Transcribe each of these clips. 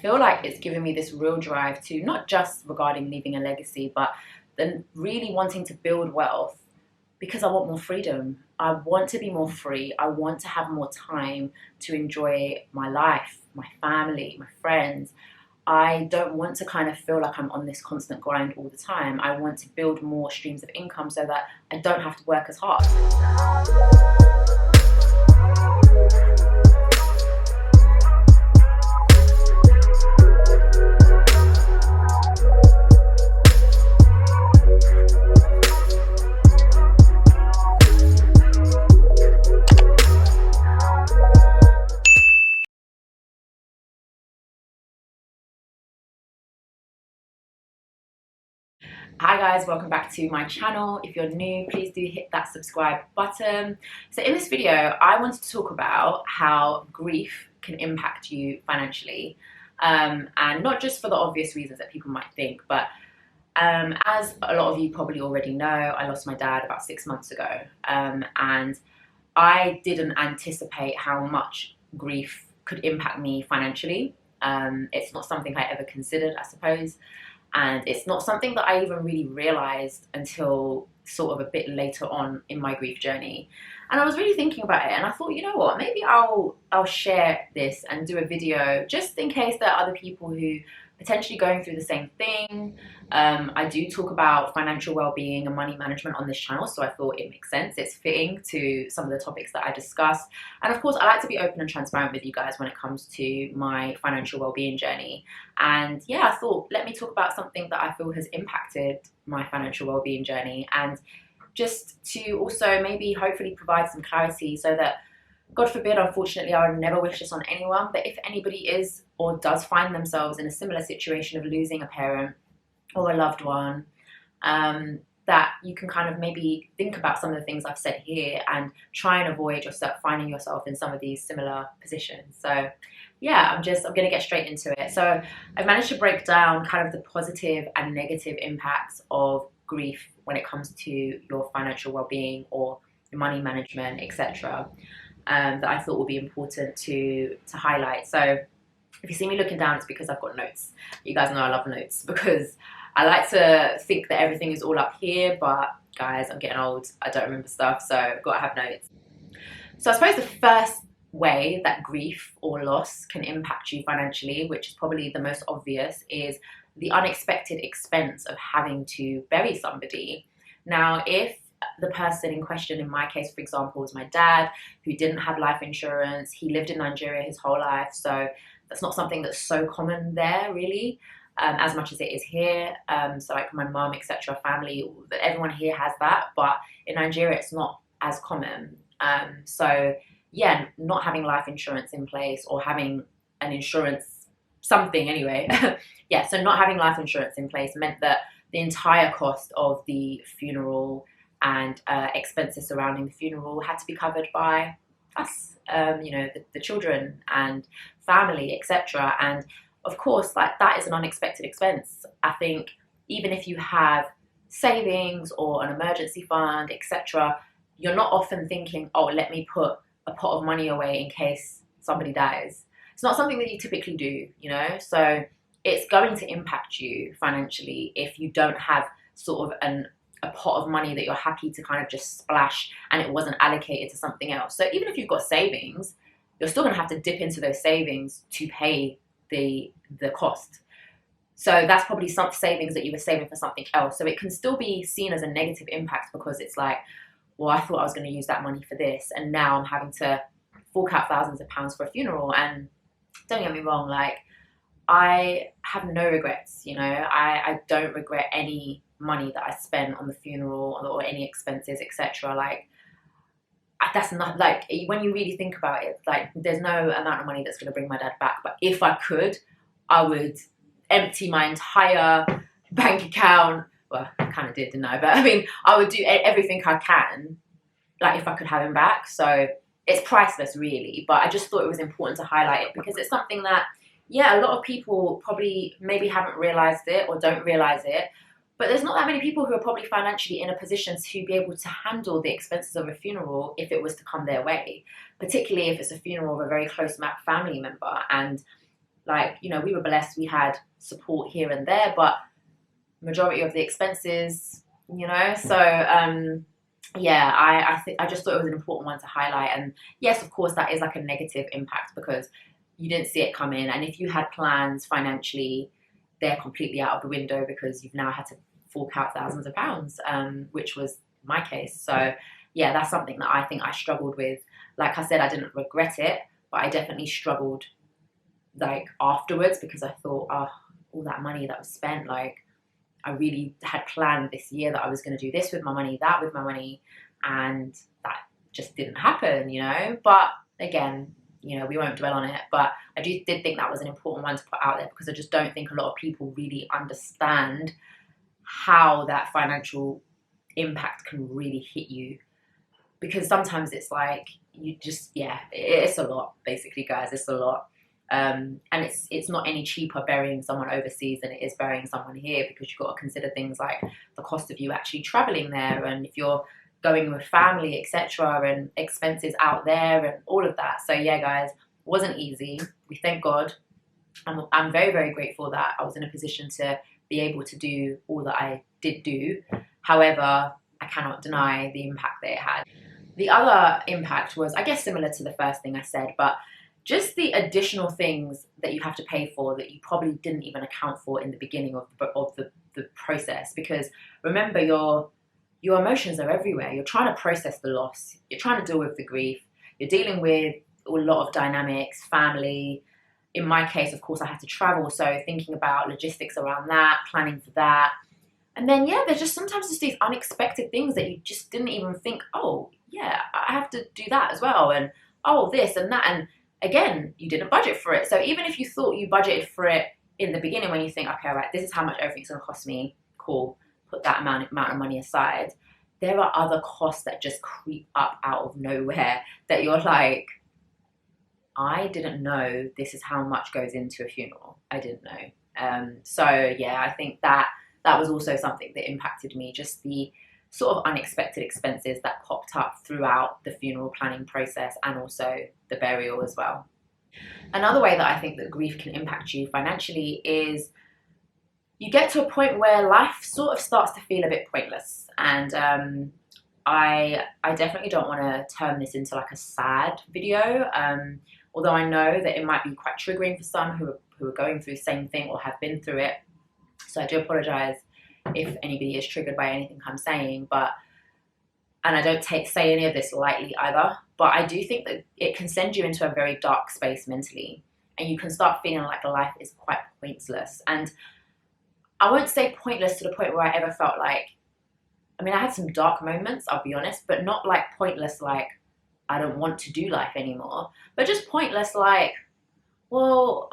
feel like it's given me this real drive to not just regarding leaving a legacy, but then really wanting to build wealth because I want more freedom. I want to be more free. I want to have more time to enjoy my life, my family, my friends. I don't want to kind of feel like I'm on this constant grind all the time. I want to build more streams of income so that I don't have to work as hard. Hi guys, welcome back to my channel. If you're new, please do hit that subscribe button. So in this video, I wanted to talk about how grief can impact you financially. And not just for the obvious reasons that people might think, but as a lot of you probably already know, I lost my dad about 6 months ago. And I didn't anticipate how much grief could impact me financially. It's not something I ever considered, I suppose. And it's not something that I even really realized until sort of a bit later on in my grief journey. And I was really thinking about it, and I thought, you know what, maybe I'll share this and do a video just in case there are other people who potentially going through the same thing. I do talk about financial well-being and money management on this channel, so I thought it makes sense. It's fitting to some of the topics that I discuss. And of course, I like to be open and transparent with you guys when it comes to my financial well-being journey. And yeah, I thought, let me talk about something that I feel has impacted my financial well-being journey, and just to also maybe hopefully provide some clarity so that, God forbid, unfortunately, I would never wish this on anyone, but if anybody is or does find themselves in a similar situation of losing a parent or a loved one, that you can kind of maybe think about some of the things I've said here and try and avoid yourself finding yourself in some of these similar positions. So yeah, I'm going to get straight into it. So I've managed to break down kind of the positive and negative impacts of grief when it comes to your financial well-being or your money management, etc. That I thought would be important to highlight. So if you see me looking down, it's because I've got notes. You guys know I love notes because I like to think that everything is all up here, but guys, I'm getting old. I don't remember stuff, so I've got to have notes. So I suppose the first way that grief or loss can impact you financially, which is probably the most obvious, is the unexpected expense of having to bury somebody. Now, if the person in question, in my case, for example, was my dad, who didn't have life insurance. He lived in Nigeria his whole life, so that's not something that's so common there, really, as much as it is here. So like my mum, etc., family, everyone here has that, but in Nigeria, it's not as common. So yeah, not having life insurance in place or having an insurance, something anyway. Yeah, so not having life insurance in place meant that the entire cost of the funeral and expenses surrounding the funeral had to be covered by us, you know, the children and family, etc. And of course, like, that is an unexpected expense. I think even if you have savings or an emergency fund, etc., you're not often thinking, oh, let me put a pot of money away in case somebody dies. It's not something that you typically do, you know, so it's going to impact you financially if you don't have sort of a pot of money that you're happy to kind of just splash and it wasn't allocated to something else. So even if you've got savings, you're still going to have to dip into those savings to pay the cost. So that's probably some savings that you were saving for something else. So it can still be seen as a negative impact because it's like, well, I thought I was going to use that money for this, and now I'm having to fork out thousands of pounds for a funeral. And don't get me wrong, like, I have no regrets, you know, I don't regret any money that I spent on the funeral or any expenses, etc. Like, that's not, like, when you really think about it, like, there's no amount of money that's going to bring my dad back. But if I could, I would empty my entire bank account. Well, I kind of did, didn't I? But I mean, I would do everything I can, like, if I could have him back. So it's priceless, really. But I just thought it was important to highlight it because it's something that, yeah, a lot of people probably maybe haven't realized it or don't realize it. But there's not that many people who are probably financially in a position to be able to handle the expenses of a funeral if it was to come their way, particularly if it's a funeral of a very close family member. And Like, you know, we were blessed, we had support here and there, but majority of the expenses, you know. So yeah, I just thought it was an important one to highlight. And yes, of course, that is like a negative impact because you didn't see it come in, and if you had plans financially, they're completely out of the window because you've now had to fork out thousands of pounds, which was my case. So yeah, that's something that I think I struggled with. Like I said, I didn't regret it, but I definitely struggled like afterwards because I thought, oh, all that money that was spent, like I really had planned this year that I was going to do this with my money, that with my money, and that just didn't happen, you know. But again, you know, we won't dwell on it, but I did think that was an important one to put out there because I just don't think a lot of people really understand how that financial impact can really hit you, because sometimes it's like you just, yeah, it's a lot, basically, guys. It's a lot. And it's not any cheaper burying someone overseas than it is burying someone here, because you've got to consider things like the cost of you actually traveling there, and if you're going with family, etc., and expenses out there and all of that. So yeah, guys, wasn't easy. We thank God. I'm very, very grateful that I was in a position to be able to do all that I did do. However, I cannot deny the impact that it had. The other impact was, I guess, similar to the first thing I said, but just the additional things that you have to pay for that you probably didn't even account for in the beginning of the process. Because remember, your emotions are everywhere. You're trying to process the loss. You're trying to deal with the grief. You're dealing with a lot of dynamics, family. In my case, of course, I had to travel. So thinking about logistics around that, planning for that. And then, yeah, there's just sometimes just these unexpected things that you just didn't even think, oh, yeah, I have to do that as well. And, oh, this and that. And again, you didn't budget for it. So even if you thought you budgeted for it in the beginning, when you think, okay, right, this is how much everything's going to cost me, cool, put that amount of money aside, there are other costs that just creep up out of nowhere that you're like, I didn't know this is how much goes into a funeral. I didn't know. So yeah, I think that was also something that impacted me, just the sort of unexpected expenses that popped up throughout the funeral planning process and also the burial as well. Another way that I think that grief can impact you financially is you get to a point where life sort of starts to feel a bit pointless. And I definitely don't want to turn this into like a sad video, although I know that it might be quite triggering for some who are going through the same thing or have been through it. So I do apologize if anybody is triggered by anything I'm saying, and I don't say any of this lightly either, but I do think that it can send you into a very dark space mentally, and you can start feeling like life is quite pointless. And I won't say pointless to the point where I ever felt like, I mean, I had some dark moments, I'll be honest, but not like pointless like I don't want to do life anymore, but just pointless like, well,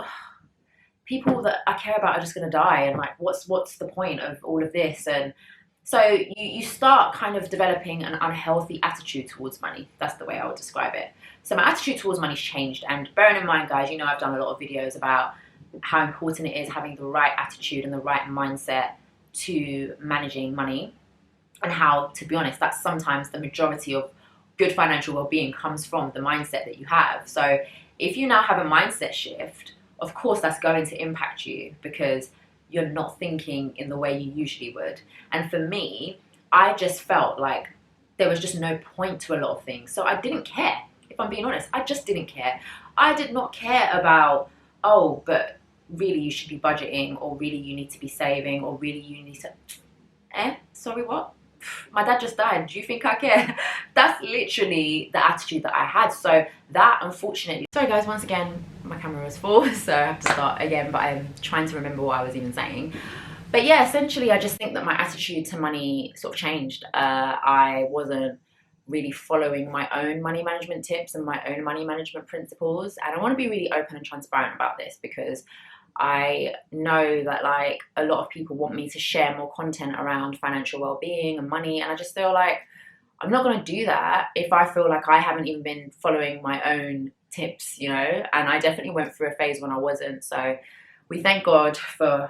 people that I care about are just going to die, and like what's the point of all of this? And so you start kind of developing an unhealthy attitude towards money. That's the way I would describe it. So my attitude towards money's changed, and bearing in mind, guys, you know, I've done a lot of videos about how important it is having the right attitude and the right mindset to managing money, and how, to be honest, that's sometimes the majority of good financial well-being comes from the mindset that you have. So if you now have a mindset shift, of course that's going to impact you because you're not thinking in the way you usually would. And for me, I just felt like there was just no point to a lot of things. So I didn't care. If I'm being honest, I just didn't care. I did not care about, oh, but really you should be budgeting, or really you need to be saving, or really you need to, sorry, what? My dad just died. Do you think I care? That's literally the attitude that I had. So that, unfortunately, sorry guys, once again, my camera was full, so I have to start again, but I'm trying to remember what I was even saying. But yeah, essentially, I just think that my attitude to money sort of changed. I wasn't really following my own money management tips and my own money management principles. And I want to be really open and transparent about this, because I know that like a lot of people want me to share more content around financial well-being and money, and I just feel like I'm not going to do that if I feel like I haven't even been following my own tips, you know. And I definitely went through a phase when I wasn't, so we thank God for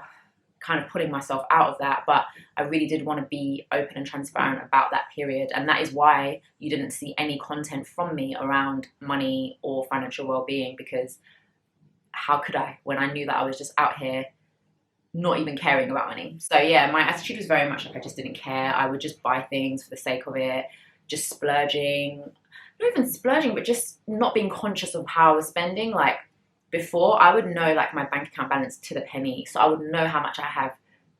kind of putting myself out of that. But I really did want to be open and transparent about that period, and that is why you didn't see any content from me around money or financial well-being, because how could I, when I knew that I was just out here not even caring about money. So yeah, my attitude was very much like I just didn't care. I would just buy things for the sake of it, just splurging, not even splurging, but just not being conscious of how I was spending. Like before, I would know like my bank account balance to the penny. So I would know how much I have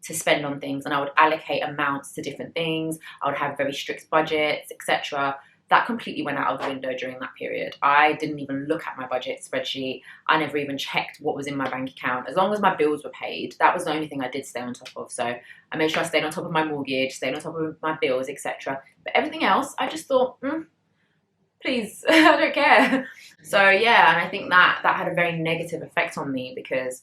to spend on things, and I would allocate amounts to different things. I would have very strict budgets, etc. That completely went out of the window during that period. I didn't even look at my budget spreadsheet. I never even checked what was in my bank account. As long as my bills were paid, that was the only thing I did stay on top of. So I made sure I stayed on top of my mortgage, stayed on top of my bills, etc. But everything else, I just thought, please, I don't care. So yeah, and I think that had a very negative effect on me, because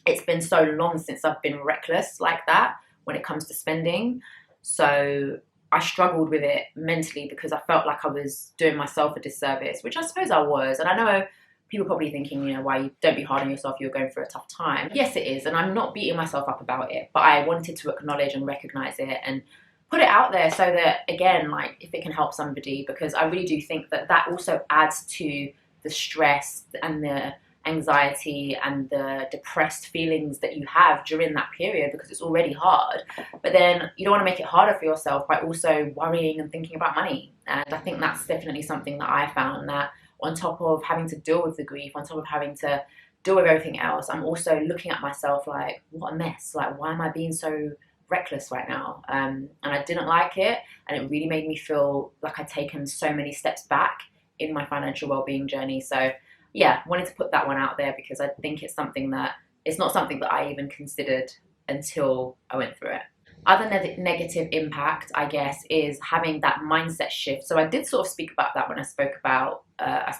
it's been so long since I've been reckless like that when it comes to spending. So I struggled with it mentally, because I felt like I was doing myself a disservice, which I suppose I was. And I know people probably thinking, you know, why you don't be hard on yourself, you're going through a tough time. Yes, it is. And I'm not beating myself up about it, but I wanted to acknowledge and recognize it and put it out there so that, again, like if it can help somebody, because I really do think that that also adds to the stress and the anxiety and the depressed feelings that you have during that period, because it's already hard. But then you don't want to make it harder for yourself by also worrying and thinking about money. And I think that's definitely something that I found, that on top of having to deal with the grief, on top of having to deal with everything else, I'm also looking at myself like, what a mess. Like, why am I being so reckless right now? And I didn't like it, and it really made me feel like I'd taken so many steps back in my financial well-being journey. So yeah, wanted to put that one out there, because I think it's not something that I even considered until I went through it. Other negative impact, I guess, is having that mindset shift. So I did sort of speak about that when I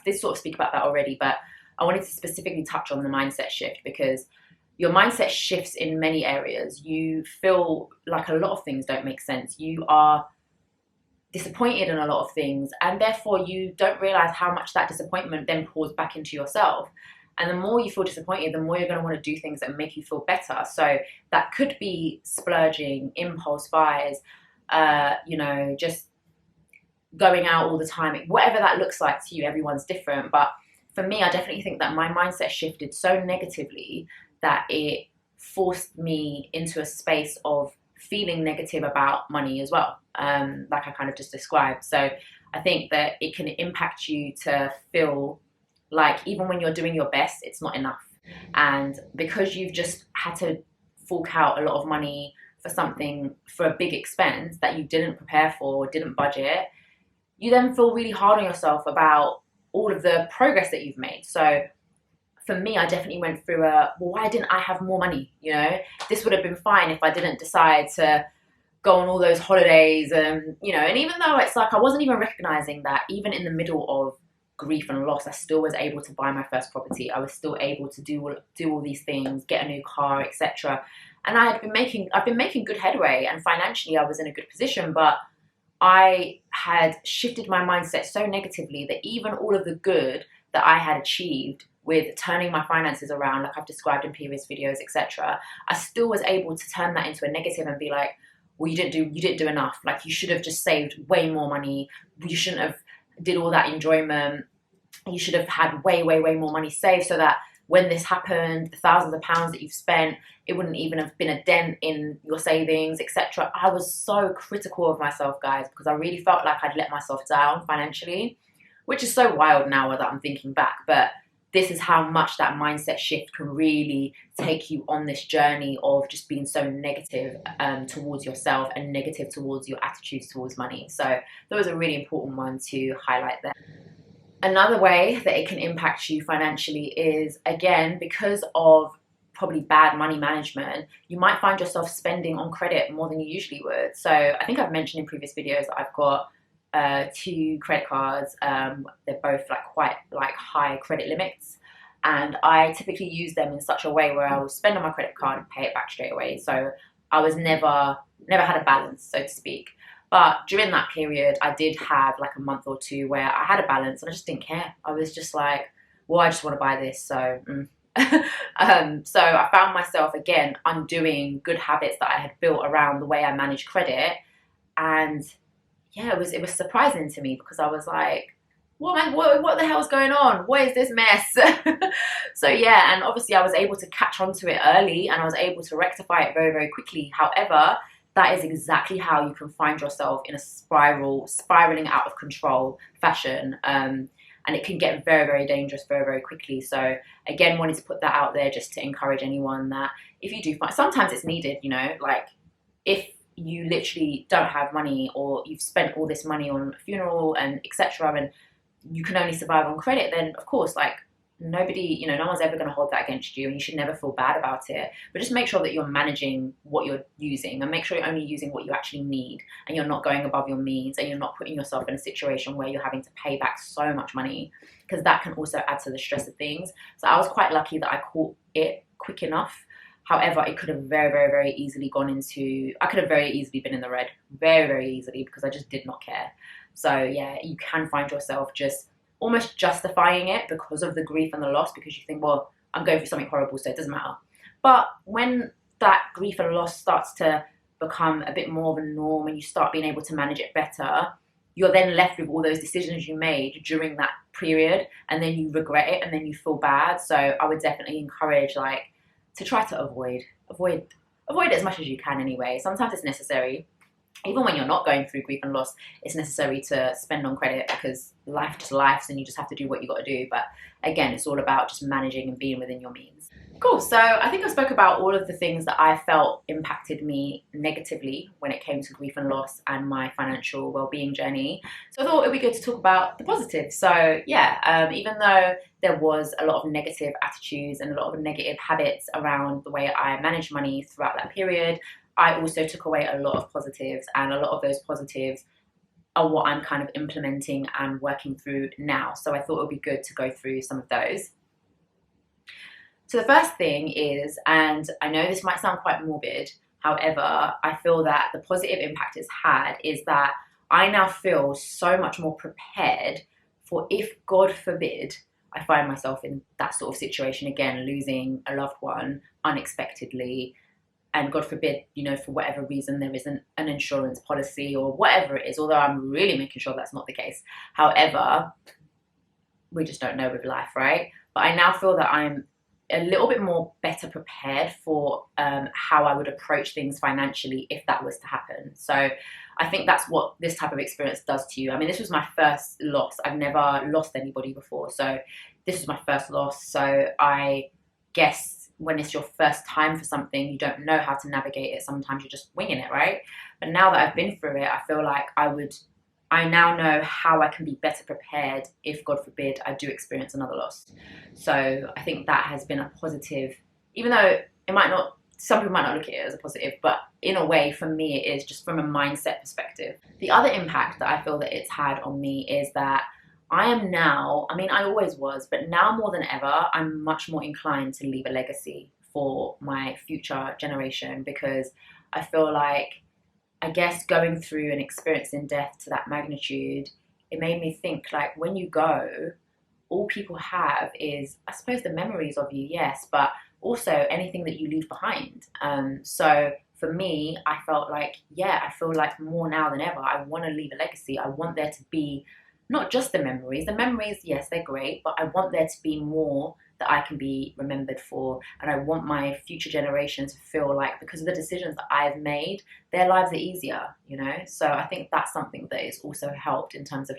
did sort of speak about that already, but I wanted to specifically touch on the mindset shift, because your mindset shifts in many areas. You feel like a lot of things don't make sense. You are disappointed in a lot of things, and therefore you don't realize how much that disappointment then pours back into yourself. And the more you feel disappointed, the more you're going to want to do things that make you feel better. So that could be splurging, impulse buys, just going out all the time, whatever that looks like to you. Everyone's different, but for me, I definitely think that my mindset shifted so negatively that it forced me into a space of feeling negative about money as well, like I kind of just described. So I think that it can impact you to feel like even when you're doing your best, it's not enough. And because you've just had to fork out a lot of money for something, for a big expense that you didn't prepare for, didn't budget, you then feel really hard on yourself about all of the progress that you've made. So for me, I definitely went through why didn't I have more money? You know, this would have been fine if I didn't decide to go on all those holidays. And even though it's like I wasn't even recognizing that, even in the middle of grief and loss, I still was able to buy my first property. I was still able to do all these things, get a new car, etc. And I've been making good headway, and financially I was in a good position, but I had shifted my mindset so negatively that even all of the good that I had achieved with turning my finances around, like I've described in previous videos, etc., I still was able to turn that into a negative and be like, well, you didn't do enough. Like, you should have just saved way more money. You shouldn't have did all that enjoyment. You should have had way, way, way more money saved, so that when this happened, the thousands of pounds that you've spent, it wouldn't even have been a dent in your savings, etc. I was so critical of myself, guys, because I really felt like I'd let myself down financially, which is so wild now that I'm thinking back. But this is how much that mindset shift can really take you on this journey of just being so negative towards yourself and negative towards your attitudes towards money. So that was a really important one to highlight there. Another way that it can impact you financially is, again, because of probably bad money management, you might find yourself spending on credit more than you usually would. So I think I've mentioned in previous videos that I've got 2 credit cards. They're both quite high credit limits, and I typically use them in such a way where I will spend on my credit card and pay it back straight away. So I was never had a balance, so to speak. But during that period, I did have a month or 2 where I had a balance and I just didn't care. I was just like, well, I just want to buy this, so so I found myself again undoing good habits that I had built around the way I managed credit. And yeah, it was surprising to me, because I was like, what the hell's going on? What is this mess? So yeah, and obviously I was able to catch on to it early and I was able to rectify it very, very quickly. However, that is exactly how you can find yourself in a spiraling out of control fashion. And it can get very, very dangerous very, very quickly. So again, wanted to put that out there just to encourage anyone that if you do find, sometimes it's needed, you know, like if you literally don't have money or you've spent all this money on a funeral and etc. and you can only survive on credit, then of course, like nobody, you know, no one's ever going to hold that against you and you should never feel bad about it. But just make sure that you're managing what you're using and make sure you're only using what you actually need and you're not going above your means and you're not putting yourself in a situation where you're having to pay back so much money, because that can also add to the stress of things. So I was quite lucky that I caught it quick enough. However, it could have very, very, very easily I could have very easily been in the red, very, very easily, because I just did not care. So yeah, you can find yourself just almost justifying it because of the grief and the loss, because you think, well, I'm going through something horrible, so it doesn't matter. But when that grief and loss starts to become a bit more of a norm and you start being able to manage it better, you're then left with all those decisions you made during that period, and then you regret it and then you feel bad. So I would definitely encourage to try to avoid it as much as you can anyway. Sometimes it's necessary. Even when you're not going through grief and loss, it's necessary to spend on credit because life just lives and you just have to do what you got to do. But again, it's all about just managing and being within your means. Cool. So I think I spoke about all of the things that I felt impacted me negatively when it came to grief and loss and my financial well-being journey. So I thought it would be good to talk about the positives. So yeah, even though there was a lot of negative attitudes and a lot of negative habits around the way I managed money throughout that period, I also took away a lot of positives, and a lot of those positives are what I'm kind of implementing and working through now. So I thought it would be good to go through some of those. So the first thing is, and I know this might sound quite morbid, however, I feel that the positive impact it's had is that I now feel so much more prepared for if, God forbid, I find myself in that sort of situation again, losing a loved one unexpectedly, and God forbid, you know, for whatever reason, there isn't an insurance policy or whatever it is, although I'm really making sure that's not the case. However, we just don't know with life, right? But I now feel that I'm a little bit more better prepared for how I would approach things financially if that was to happen. So I think that's what this type of experience does to you. I mean, this was my first loss. I've never lost anybody before. So this was my first loss. So I guess when it's your first time for something, you don't know how to navigate it. Sometimes you're just winging it, right? But now that I've been through it, I feel like I now know how I can be better prepared if, God forbid, I do experience another loss. So I think that has been a positive, even though some people might not look at it as a positive, but in a way, for me, it is just from a mindset perspective. The other impact that I feel that it's had on me is that I am now, I mean, I always was, but now more than ever, I'm much more inclined to leave a legacy for my future generation, because I feel like, I guess, going through and experiencing death to that magnitude, it made me think, like, when you go, all people have is, I suppose, the memories of you, yes, but also anything that you leave behind. So for me, I felt like, yeah, I feel like more now than ever, I want to leave a legacy. I want there to be not just the memories. The memories, yes, they're great, but I want there to be more that I can be remembered for. And I want my future generations to feel like, because of the decisions that I've made, their lives are easier, you know? So I think that's something that has also helped in terms of,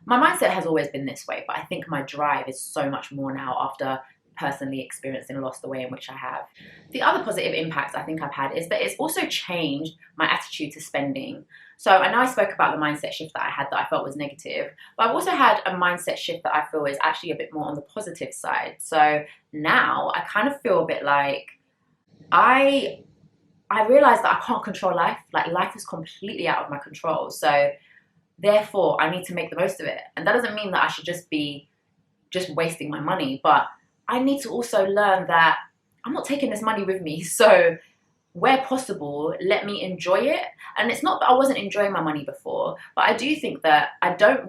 my mindset has always been this way, but I think my drive is so much more now after personally experiencing loss the way in which I have. The other positive impacts I think I've had is that it's also changed my attitude to spending. So I know I spoke about the mindset shift that I had that I felt was negative, but I've also had a mindset shift that I feel is actually a bit more on the positive side. So now I kind of feel a bit like I realize that I can't control life. Like, life is completely out of my control. So therefore I need to make the most of it. And that doesn't mean that I should just be wasting my money, but I need to also learn that I'm not taking this money with me. So where possible, let me enjoy it. And it's not that I wasn't enjoying my money before, but I do think that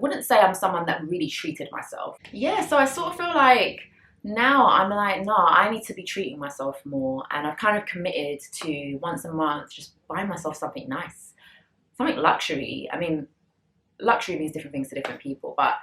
wouldn't say I'm someone that really treated myself. Yeah, so I sort of feel like now I'm like, no, I need to be treating myself more. And I've kind of committed to once a month just buy myself something nice, something luxury. I mean, luxury means different things to different people, but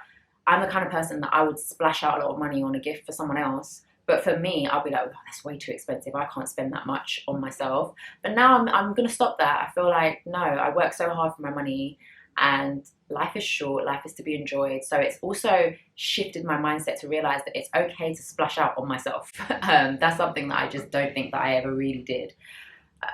I'm the kind of person that I would splash out a lot of money on a gift for someone else. But for me, I'll be like, oh, that's way too expensive. I can't spend that much on myself. But now I'm going to stop that. I feel like, no, I work so hard for my money, and life is short, life is to be enjoyed. So it's also shifted my mindset to realize that it's okay to splash out on myself. That's something that I just don't think that I ever really did.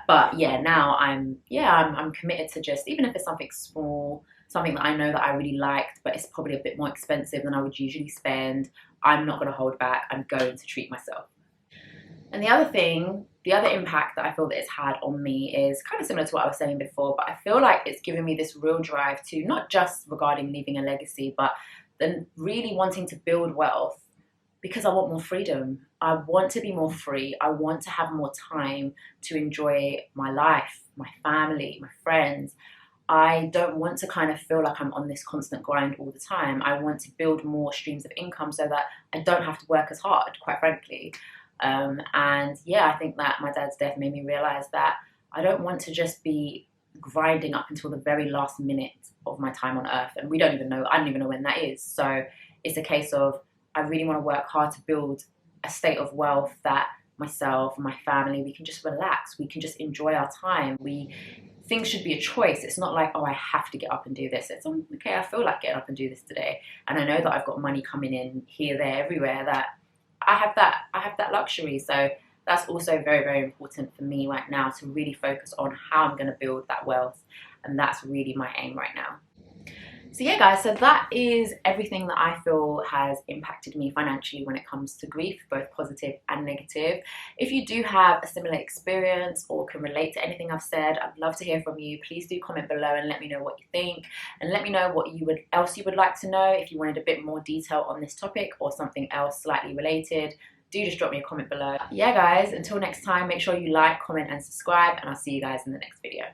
But yeah, now I'm committed to just, even if it's something small, something that I know that I really liked, but it's probably a bit more expensive than I would usually spend, I'm not going to hold back. I'm going to treat myself. And the other impact that I feel that it's had on me is kind of similar to what I was saying before, but I feel like it's given me this real drive to, not just regarding leaving a legacy, but then really wanting to build wealth, because I want more freedom. I want to be more free. I want to have more time to enjoy my life, my family, my friends. I don't want to kind of feel like I'm on this constant grind all the time. I want to build more streams of income so that I don't have to work as hard, quite frankly. And yeah, I think that my dad's death made me realize that I don't want to just be grinding up until the very last minute of my time on earth. And I don't even know when that is. So it's a case of, I really want to work hard to build a state of wealth that myself and my family, we can just relax. We can just enjoy our time. Things should be a choice. It's not like, oh, I have to get up and do this. It's, okay, I feel like getting up and do this today. And I know that I've got money coming in here, there, everywhere, that I have that luxury. So that's also very, very important for me right now, to really focus on how I'm going to build that wealth. And that's really my aim right now. So yeah, guys, so that is everything that I feel has impacted me financially when it comes to grief, both positive and negative. If you do have a similar experience or can relate to anything I've said, I'd love to hear from you. Please do comment below and let me know what you think, and let me know what else you would like to know. If you wanted a bit more detail on this topic or something else slightly related, do just drop me a comment below. Yeah, guys, until next time, make sure you like, comment, and subscribe, and I'll see you guys in the next video.